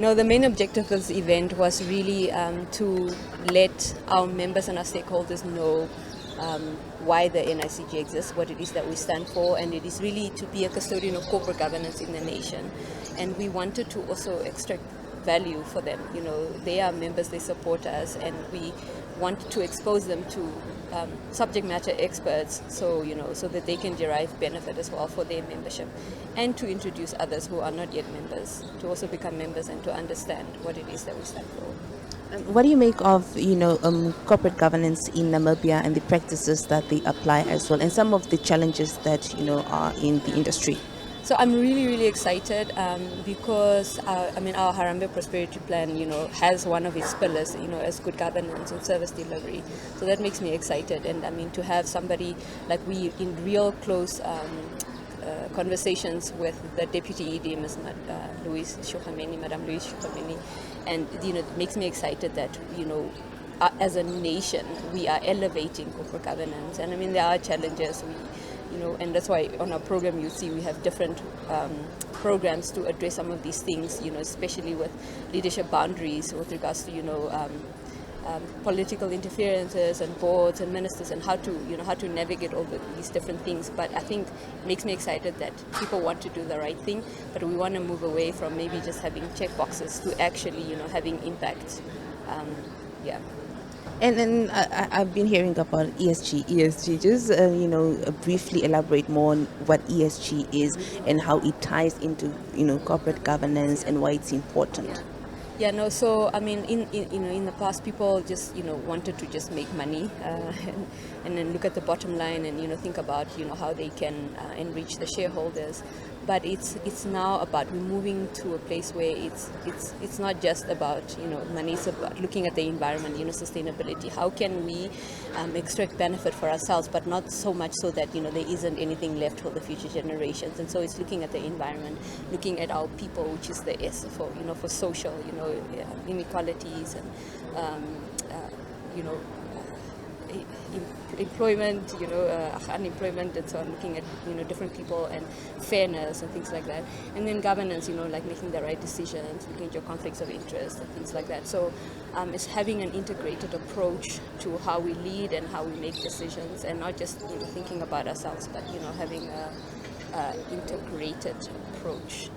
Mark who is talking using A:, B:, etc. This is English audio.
A: No, the main objective of this event was really to let our members and our stakeholders know why the NICG exists, what it is that we stand for, and it is really to be a custodian of corporate governance in the nation. And we wanted to also extract value for them. You know, they are members, they support us, and we want to expose them to subject matter experts, so that they can derive benefit as well for their membership, and to introduce others who are not yet members to also become members and to understand what it is that we stand for.
B: What do you make of corporate governance in Namibia and the practices that they apply as well, and some of the challenges that are in the industry?
A: So I'm really, really excited because our Harambee Prosperity Plan, has one of its pillars, as good governance and service delivery. So that makes me excited, and to have somebody like we in real close conversations with the Deputy ED, Ms. Madam Louise Shukameni, and it makes me excited that as a nation we are elevating corporate governance, and there are challenges. And that's why on our program you see we have different programs to address some of these things, especially with leadership boundaries with regards to political interferences and boards and ministers, and how to navigate all these different things. But I think it makes me excited that people want to do the right thing, but we want to move away from maybe just having check boxes to actually having impact.
B: And then I've been hearing about ESG. Just briefly elaborate more on what ESG is and how it ties into corporate governance and why it's important.
A: Yeah, no. So in the past, people just wanted to just make money and then look at the bottom line and think about how they can enrich the shareholders. But it's now about we're moving to a place where it's not just about money. It's about looking at the environment, sustainability. How can we extract benefit for ourselves, but not so much so that there isn't anything left for the future generations. And so it's looking at the environment, looking at our people, which is the S for for social inequalities and employment, unemployment, and so on, looking at different people and fairness and things like that. And then governance, like making the right decisions, looking at your conflicts of interest and things like that. So it's having an integrated approach to how we lead and how we make decisions, and not just thinking about ourselves, but having a integrated approach